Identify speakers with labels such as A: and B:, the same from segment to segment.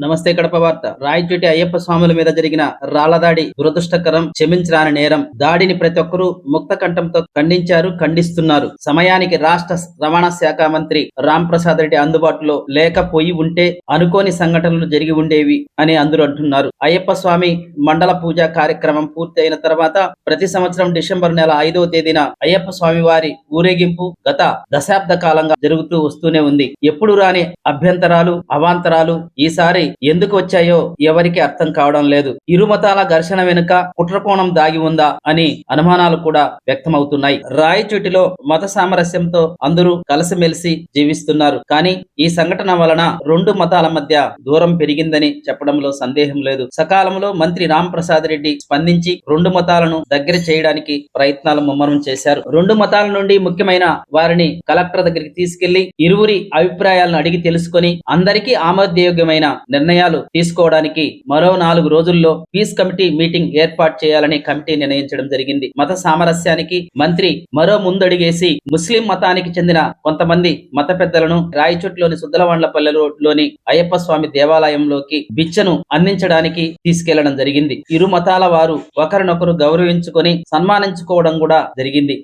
A: నమస్తే కడప వార్త. రాయచోటి అయ్యప్ప స్వాముల మీద జరిగిన రాళ్లదాడి దురదృష్టకరం, క్షమించరాని నేరం. దాడిని ప్రతి ఒక్కరూ ముక్త కంఠంతో ఖండిస్తున్నారు. సమయానికి రాష్ట్ర రవాణా శాఖ మంత్రి రామ్ ప్రసాద్ రెడ్డి అందుబాటులో లేకపోయి ఉంటే అనుకోని సంఘటనలు జరిగి ఉండేవి అని అందరూ అంటున్నారు. అయ్యప్ప స్వామి మండల పూజ కార్యక్రమం పూర్తి అయిన తర్వాత ప్రతి సంవత్సరం డిసెంబర్ నెల 5వ తేదీన అయ్యప్ప స్వామి వారి ఊరేగింపు గత దశాబ్ద కాలంగా జరుగుతూ వస్తూనే ఉంది. ఎప్పుడు రాని అభ్యంతరాలు, అవాంతరాలు ఈసారి ఎందుకు వచ్చాయో ఎవరికి అర్థం కావడం లేదు. ఇరు మతాల ఘర్షణ వెనుక కుట్రకోణం దాగి ఉందా అని అనుమానాలు కూడా వ్యక్తమవుతున్నాయి. రాయచోటిలో మత సామరస్యంతో అందరూ కలిసిమెలిసి జీవిస్తున్నారు. కానీ ఈ సంఘటన వలన రెండు మతాల మధ్య దూరం పెరిగిందని చెప్పడంలో సందేహం లేదు. సకాలంలో మంత్రి రామ్ ప్రసాద్ రెడ్డి స్పందించి రెండు మతాలను దగ్గర చేయడానికి ప్రయత్నాలు ముమ్మరం చేశారు. రెండు మతాల నుండి ముఖ్యమైన వారిని కలెక్టర్ దగ్గరికి తీసుకెళ్లి ఇరువురి అభిప్రాయాలను అడిగి తెలుసుకొని అందరికీ ఆమోదయోగ్యమైన నిర్ణయాలు తీసుకోవడానికి మరో 4 రోజుల్లో పీస్ కమిటీ మీటింగ్ ఏర్పాటు చేయాలని కమిటీ నిర్ణయించడం జరిగింది. మత సామరస్యానికి మంత్రి మరో ముందడిగేసి ముస్లిం మతానికి చెందిన కొంతమంది మత పెద్దలను రాయచోటిలోని సుద్దలవండ్లపల్లెలోని అయ్యప్ప స్వామి దేవాలయంలోకి బిచ్చను అందించడానికి తీసుకెళ్లడం జరిగింది. ఇరు మతాల వారు ఒకరినొకరు గౌరవించుకొని సన్మానించుకోవడం కూడా జరిగింది.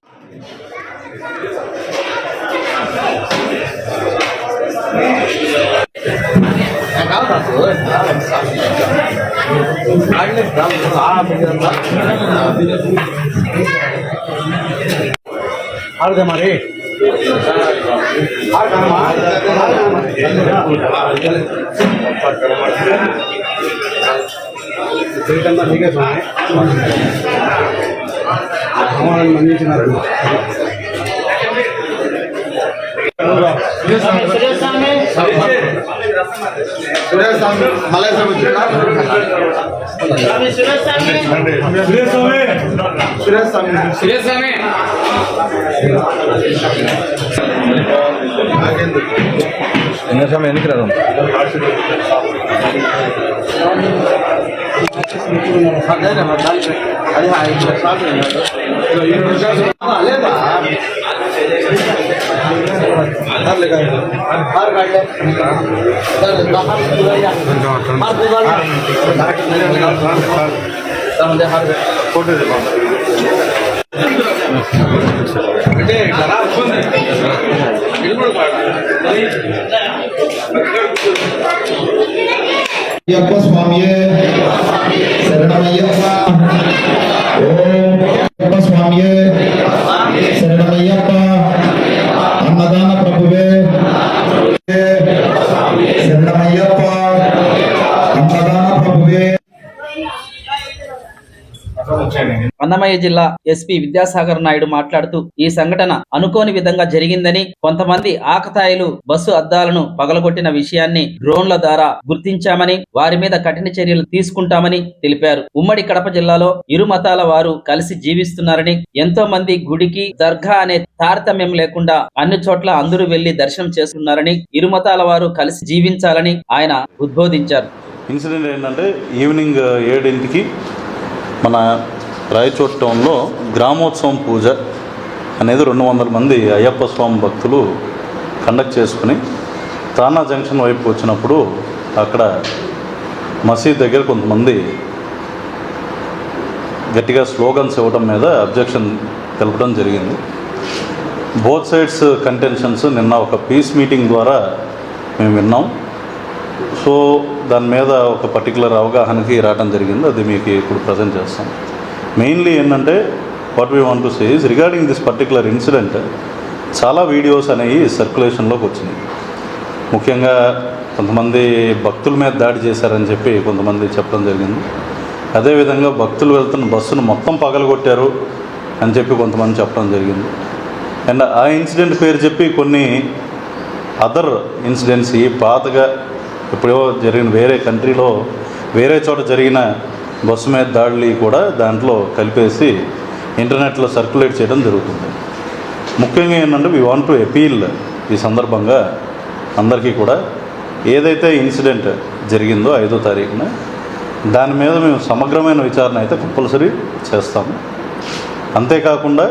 B: మరి మందించినారు. ఎన్నికి రాదు
C: అయ్యప్ప స్వామియే శరణమయ్యప్ప. ఓం అయ్యప్ప స్వామియే శరణమయ్యప్ప. అన్నదాన ప్రభువే శరణమయ్యప్ప. అన్నదాన ప్రభువే.
A: అన్నమయ్య జిల్లా ఎస్పీ విద్యాసాగర్ నాయుడు మాట్లాడుతూ ఈ సంఘటన అనుకోని విధంగా జరిగిందని, కొంతమంది ఆకతాయిలు బస్సు అద్దాలను పగలగొట్టిన విషయాన్ని డ్రోన్ల ద్వారా గుర్తించామని, వారి మీద కఠిన చర్యలు తీసుకుంటామని తెలిపారు. ఉమ్మడి కడప జిల్లాలో ఇరు మతాల వారు కలిసి జీవిస్తున్నారని, ఎంతో మంది గుడికి దర్గా అనే తారతమ్యం లేకుండా అన్ని చోట్ల అందరూ వెళ్లి దర్శనం చేస్తున్నారని, ఇరు మతాల వారు కలిసి జీవించాలని ఆయన ఉద్బోధించారు.
D: ఇన్సిడెంట్ ఏంటంటే ఈవినింగ్ 7ంటికి మన రాయచోటి టౌన్లో గ్రామోత్సవం పూజ అనేది 200 మంది అయ్యప్ప స్వామి భక్తులు కండక్ట్ చేసుకుని తానా జంక్షన్ వైపు వచ్చినప్పుడు అక్కడ మసీద్ దగ్గర కొంతమంది గట్టిగా స్లోగన్స్ ఇవ్వడం మీద అబ్జెక్షన్ తెలపడం జరిగింది. బోత్ సైడ్స్ కంటెన్షన్స్ నిన్న ఒక పీస్ మీటింగ్ ద్వారా మేము విన్నాం. సో దాని మీద ఒక పర్టికులర్ అవగాహనకి రావడం జరిగింది. అది మీకు ఇప్పుడు ప్రజెంట్ చేస్తాం. మెయిన్లీ ఏంటంటే what we want to say is regarding this particular incident చాలా వీడియోస్ అనేవి సర్క్యులేషన్లోకి వచ్చినాయి. ముఖ్యంగా కొంతమంది భక్తుల మీద దాడి చేశారని చెప్పి కొంతమంది చెప్పడం జరిగింది. అదేవిధంగా భక్తులు వెళ్తున్న బస్సును మొత్తం పగలగొట్టారు అని చెప్పి కొంతమంది చెప్పడం జరిగింది. అండ్ ఆ ఇన్సిడెంట్ పేరు చెప్పి కొన్ని అదర్ ఇన్సిడెంట్స్ ఈ పాతగా ఎప్పుడో జరిగిన వేరే కంట్రీలో వేరే చోట జరిగిన బస్సు మీద దాడులు కూడా దాంట్లో కలిపేసి ఇంటర్నెట్లో సర్క్యులేట్ చేయడం జరుగుతుంది. ముఖ్యంగా ఏంటంటే వీ వాంట్ టు అపీల్ ఈ సందర్భంగా అందరికీ కూడా ఏదైతే ఇన్సిడెంట్ జరిగిందో 5వ తారీఖున దాని మీద మేము సమగ్రమైన విచారణ అయితే కంపల్సరీ చేస్తాము. అంతేకాకుండా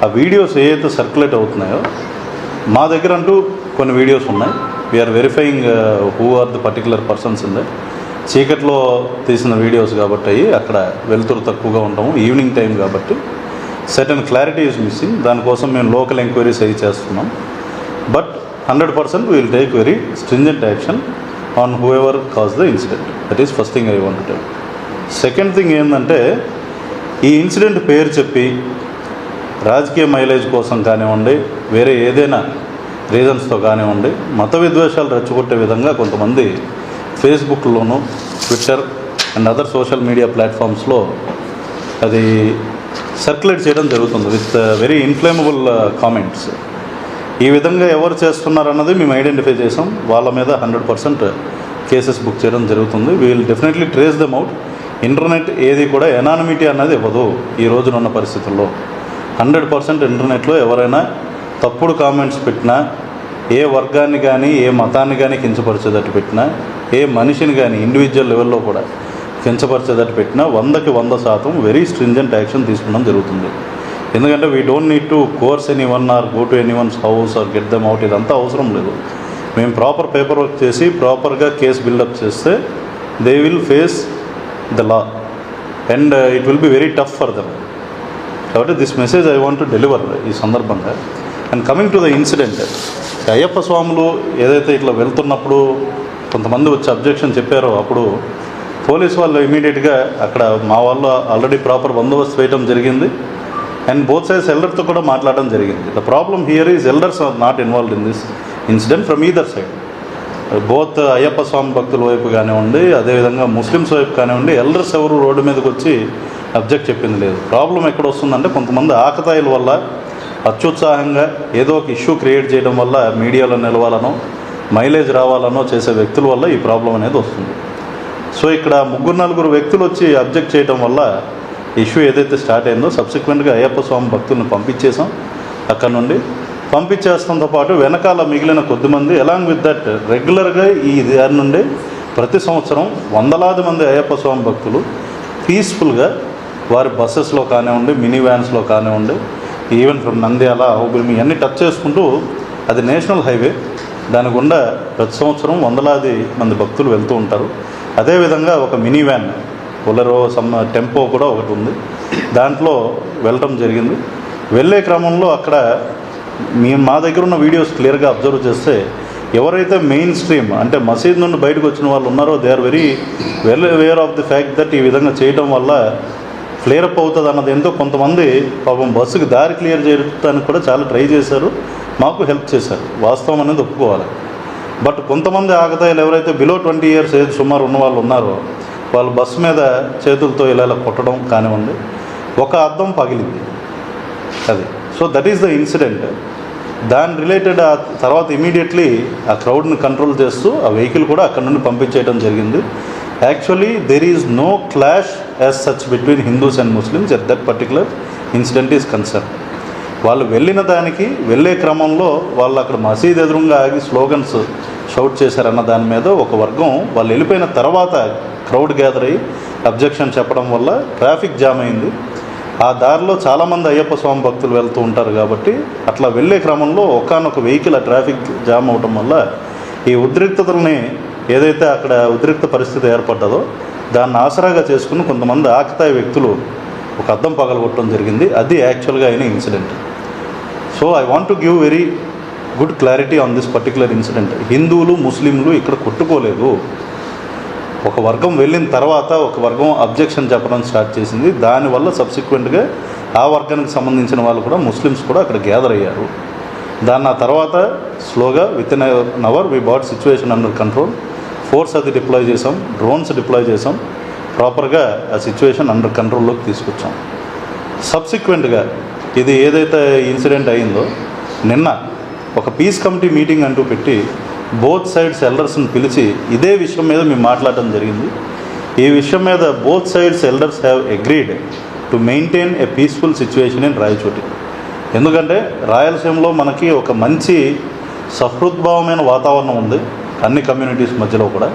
D: ఆ వీడియోస్ ఏదైతే సర్క్యులేట్ అవుతున్నాయో మా దగ్గర అంటూ కొన్ని వీడియోస్ ఉన్నాయి. We are verifying who are the particular persons in that. చీకట్లో తీసిన వీడియోస్ కాబట్టి అక్కడ వెలుతురు తక్కువగా ఉంటాము, ఈవినింగ్ టైం కాబట్టి సర్టన్ క్లారిటీ ఈజ్ మిస్సింగ్. దానికోసం మేము లోకల్ ఎంక్వైరీస్ అవి చేస్తున్నాం. But 100% we will take very stringent action on whoever caused the incident. That is first thing I want to tell. Second thing ఏంటంటే, ఈ ఇన్సిడెంట్ పేరు చెప్పి రాజకీయ మైలేజ్ కోసం కానివ్వండి, వేరే ఏదైనా రీజన్స్తో కానివ్వండి, మత విద్వేషాలు రెచ్చగొట్టే విధంగా కొంతమంది ఫేస్బుక్లోను, Twitter and other social media ప్లాట్ఫామ్స్లో అది సర్క్యులేట్ చేయడం జరుగుతుంది విత్ వెరీ ఇన్ఫ్లేమబుల్ కామెంట్స్. ఈ విధంగా ఎవరు చేస్తున్నారన్నది మేము ఐడెంటిఫై చేసాం. వాళ్ళ మీద 100% కేసెస్ బుక్ చేయడం జరుగుతుంది. We will definitely trace them out. Internet ఏది కూడా ఎనానిమిటీ అన్నది ఇవ్వదు ఈ రోజునున్న పరిస్థితుల్లో. 100% ఇంటర్నెట్లో ఎవరైనా తప్పుడు కామెంట్స్ పెట్టినా, ఏ వర్గాన్ని కానీ ఏ మతాన్ని కానీ కించపరిచేటట్టు పెట్టినా, ఏ మనిషిని కానీ ఇండివిజువల్ లెవెల్లో కూడా కించపరిచేటట్టు పెట్టినా 100కి 100% వెరీ స్ట్రింజెంట్ యాక్షన్ తీసుకోవడం జరుగుతుంది. ఎందుకంటే we don't need to coerce anyone or go to anyone's house or get them out. ఇదంతా అవసరం లేదు. మేము ప్రాపర్ పేపర్ వర్క్ చేసి ప్రాపర్గా కేసు బిల్డప్ చేస్తే they will face the law and it will be very tough for them. కాబట్టి this message I want to deliver ఈ సందర్భంగా. And coming to the incident, Ayyappa స్వాములు ఏదైతే ఇట్లా వెళ్తున్నప్పుడు కొంతమంది వచ్చి అబ్జెక్షన్ చెప్పారో, అప్పుడు పోలీస్ వాళ్ళు ఇమీడియట్గా అక్కడ మా వాళ్ళు ఆల్రెడీ ప్రాపర్ బందోబస్తు వేయడం జరిగింది. అండ్ బోత్ సైడ్స్ ఎల్డర్తో కూడా మాట్లాడడం జరిగింది. The problem here is elders are not involved in this incident from either side. Both Ayyappa Swami భక్తుల వైపు కానివ్వండి, అదేవిధంగా ముస్లిమ్స్ వైపు కానివ్వండి, ఎల్డర్స్ ఎవరు రోడ్డు మీదకి వచ్చి అబ్జెక్ట్ చెప్పింది లేదు. ప్రాబ్లం ఎక్కడ వస్తుందంటే, కొంతమంది ఆకతాయిల వల్ల అత్యుత్సాహంగా ఏదో ఒక ఇష్యూ క్రియేట్ చేయడం వల్ల మీడియాలో నిలవాలనో మైలేజ్ రావాలనో చేసే వ్యక్తుల వల్ల ఈ ప్రాబ్లం అనేది వస్తుంది. సో ఇక్కడ 3-4 వ్యక్తులు వచ్చి అబ్జెక్ట్ చేయడం వల్ల ఇష్యూ ఏదైతే స్టార్ట్ అయిందో, సబ్సిక్వెంట్గా అయ్యప్ప స్వామి భక్తులను పంపించేసాం. అక్కడ నుండి పంపించేస్తంతో పాటు వెనకాల మిగిలిన కొద్దిమంది అలాంగ్ విత్ దట్ రెగ్యులర్గా ఈ దారి నుండి ప్రతి సంవత్సరం వందలాది మంది అయ్యప్ప స్వామి భక్తులు పీస్ఫుల్గా వారి బస్సెస్లో కానివ్వండి, మినీ వ్యాన్స్లో కానివ్వండి, ఈవెన్ ఫ్రమ్ నంద్యాల, అవుబిల్మి అన్నీ టచ్ చేసుకుంటూ, అది నేషనల్ హైవే, దాని గుండా ప్రతి సంవత్సరం వందలాది మంది భక్తులు వెళ్తూ ఉంటారు. అదేవిధంగా ఒక మినీ వ్యాన్, బొలెరో టెంపో కూడా ఒకటి ఉంది, దాంట్లో వెళ్ళటం జరిగింది. వెళ్ళే క్రమంలో అక్కడ మా దగ్గర ఉన్న వీడియోస్ క్లియర్గా అబ్జర్వ్ చేస్తే, ఎవరైతే మెయిన్ స్ట్రీమ్ అంటే మసీద్ నుండి బయటకు వచ్చిన వాళ్ళు ఉన్నారో, they are very well aware of the fact that ఈ విధంగా చేయడం వల్ల క్లియరప్ అవుతుంది అన్నది ఎంతో. కొంతమంది పాపం బస్సుకి దారి క్లియర్ చేయడానికి కూడా చాలా ట్రై చేశారు, మాకు హెల్ప్ చేశారు, వాస్తవం అనేది ఒప్పుకోవాలి. బట్ కొంతమంది ఆకతాయిలు ఎవరైతే బిలో 20 years ఏజ్ సుమారు ఉన్న వాళ్ళు ఉన్నారో, వాళ్ళు బస్సు మీద చేతులతో ఇలా కొట్టడం కానివ్వండి, ఒక అద్దం పగిలింది అది. So that is the incident. దాని రిలేటెడ్ ఆ తర్వాత ఇమీడియట్లీ ఆ క్రౌడ్ని కంట్రోల్ చేస్తూ ఆ వెహికల్ కూడా అక్కడ నుండి పంపించేయడం జరిగింది. Actually there is no clash as such between Hindus and Muslims at that particular incident is concern. వాళ్ళు వెళ్ళిన దానికి వెళ్ళే క్రమంలో వాళ్ళు అక్కడ మసీద్ ఎదురుగా ఆగి స్లోగన్స్ షౌట్ చేశారన్న దాని మీద ఒక వర్గం వాళ్ళు వెళ్ళిపోయిన తర్వాత క్రౌడ్ గ్యాదర్ అయ్యి అబ్జెక్షన్ చెప్పడం వల్ల ట్రాఫిక్ జామ్ అయింది. ఆ దారిలో చాలామంది అయ్యప్ప స్వామి భక్తులు వెళ్తూ ఉంటారు కాబట్టి అట్లా వెళ్ళే క్రమంలో ఒకానొక వెహికల్ ఆ ట్రాఫిక్ జామ్ అవడం వల్ల ఈ ఉద్రిక్తతల్ని, ఏదైతే అక్కడ ఉద్రిక్త పరిస్థితి ఏర్పడ్డదో దాన్ని ఆసరాగా చేసుకుని కొంతమంది ఆకతాయి వ్యక్తులు ఒక అద్దం పగలగొట్టడం జరిగింది. అది యాక్చువల్గా అయిన incident. So I want to give very good clarity on this particular incident. హిందువులు ముస్లింలు ఇక్కడ కొట్టుకోలేదు. ఒక వర్గం వెళ్ళిన తర్వాత ఒక వర్గం అబ్జెక్షన్ చెప్పడం స్టార్ట్ చేసింది. దానివల్ల సబ్సిక్వెంట్గా ఆ వర్గానికి సంబంధించిన వాళ్ళు కూడా, ముస్లిమ్స్ కూడా అక్కడ గ్యాదర్ అయ్యారు. దాన్ని ఆ తర్వాత స్లోగా within an hour we bought situation under control. Force అది డిప్లాయ్ చేసాం, డ్రోన్స్ డిప్లాయ్ చేసాం, ప్రాపర్గా ఆ సిచ్యువేషన్ అండర్ కంట్రోల్లోకి తీసుకొచ్చాం. సబ్సిక్వెంట్గా ఇది ఏదైతే ఇన్సిడెంట్ అయిందో, నిన్న ఒక పీస్ కమిటీ మీటింగ్ అంటూ పెట్టి బోత్ సైడ్స్ ఎల్డర్స్ని పిలిచి ఇదే విషయం మీద మేము మాట్లాడటం జరిగింది. ఈ విషయం మీద both sides elders have agreed to maintain a peaceful situation in Rayachoti. ఎందుకంటే రాయలసీమలో మనకి ఒక మంచి సహృద్భావమైన వాతావరణం ఉంది అన్ని కమ్యూనిటీస్ మధ్యలో కూడా.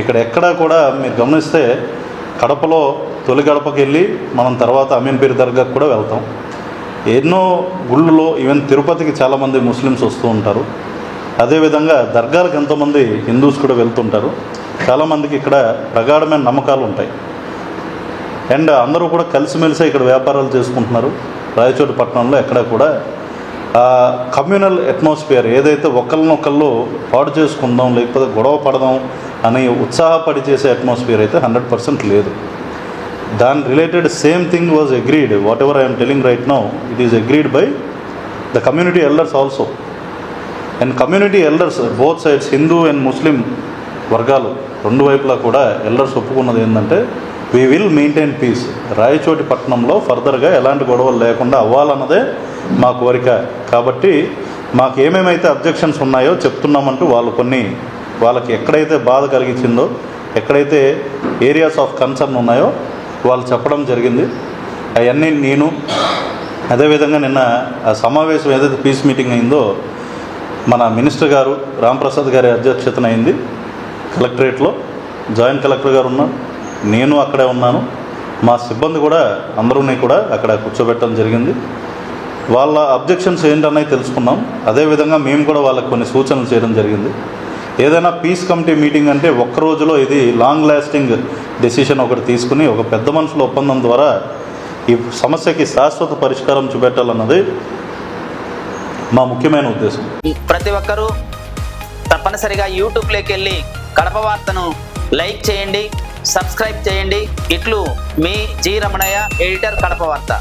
D: ఇక్కడ ఎక్కడా కూడా మీరు గమనిస్తే కడపలో తొలి గడపకి వెళ్ళి మనం తర్వాత అమీన్పీర్ దర్గాకు కూడా వెళ్తాం. ఎన్నో గుళ్ళలో, ఈవెన్ తిరుపతికి చాలామంది ముస్లిమ్స్ వస్తూ ఉంటారు. అదేవిధంగా దర్గాలకు ఎంతోమంది హిందూస్ కూడా వెళ్తుంటారు. చాలామందికి ఇక్కడ ప్రగాఢమైన నమ్మకాలు ఉంటాయి. అండ్ అందరూ కూడా కలిసిమెలిసి ఇక్కడ వ్యాపారాలు చేసుకుంటున్నారు. రాయచోటి పట్టణంలో ఎక్కడ కూడా కమ్యూనల్ అట్మాస్ఫియర్ ఏదైతే ఒకళ్ళనొకళ్ళు పాడు చేసుకుందాం లేకపోతే గొడవ పడదాం అని ఉత్సాహపడి చేసే అట్మాస్ఫియర్ అయితే 100% లేదు. దాని related same thing was agreed. Whatever I'm telling right now, it is agreed by the community elders also. And community elders both sides, Hindu and Muslim వర్గాలు రెండు వైపులా కూడా ఎల్డర్స్ ఒప్పుకున్నది ఏంటంటే we will maintain peace. Rayachoti పట్టణంలో ఫర్దర్గా ఎలాంటి గొడవలు లేకుండా అవ్వాలన్నదే మా కోరిక. కాబట్టి మాకు ఏమేమైతే అబ్జెక్షన్స్ ఉన్నాయో చెప్తున్నామంటూ వాళ్ళకి ఎక్కడైతే బాధ కలిగించిందో, ఎక్కడైతే ఏరియాస్ ఆఫ్ కన్సర్న్ ఉన్నాయో వాళ్ళు చెప్పడం జరిగింది. అవన్నీ నేను అదేవిధంగా నిన్న ఆ సమావేశం ఏదైతే పీస్ మీటింగ్ అయిందో మన మినిస్టర్ గారు రాంప్రసాద్ గారి అధ్యక్షతన అయింది. కలెక్టరేట్లో జాయింట్ కలెక్టర్ గారు ఉన్నారు, నేను అక్కడే ఉన్నాను, మా సిబ్బంది కూడా అందరూని కూడా అక్కడ కూర్చోబెట్టడం జరిగింది. వాళ్ళ అబ్జెక్షన్స్ ఏంటన్నాయి తెలుసుకున్నాం. అదేవిధంగా మేము కూడా వాళ్ళకి కొన్ని సూచనలు చేయడం జరిగింది. ఏదైనా పీస్ కమిటీ మీటింగ్ అంటే ఒక్క రోజులో ఇది లాంగ్ లాస్టింగ్ డెసిషన్ ఒకటి తీసుకుని ఒక పెద్ద మనుషుల ఒప్పందం ద్వారా ఈ సమస్యకి శాశ్వత పరిష్కారం చూపెట్టాలన్నది మా ముఖ్యమైన ఉద్దేశం.
A: ప్రతి ఒక్కరూ తప్పనిసరిగా యూట్యూబ్లోకి వెళ్ళి కడప వార్తను లైక్ చేయండి, సబ్స్క్రైబ్ చేయండి. ఇట్లు మీ జి రమణయ్య, ఎడిటర్, కడప వార్త.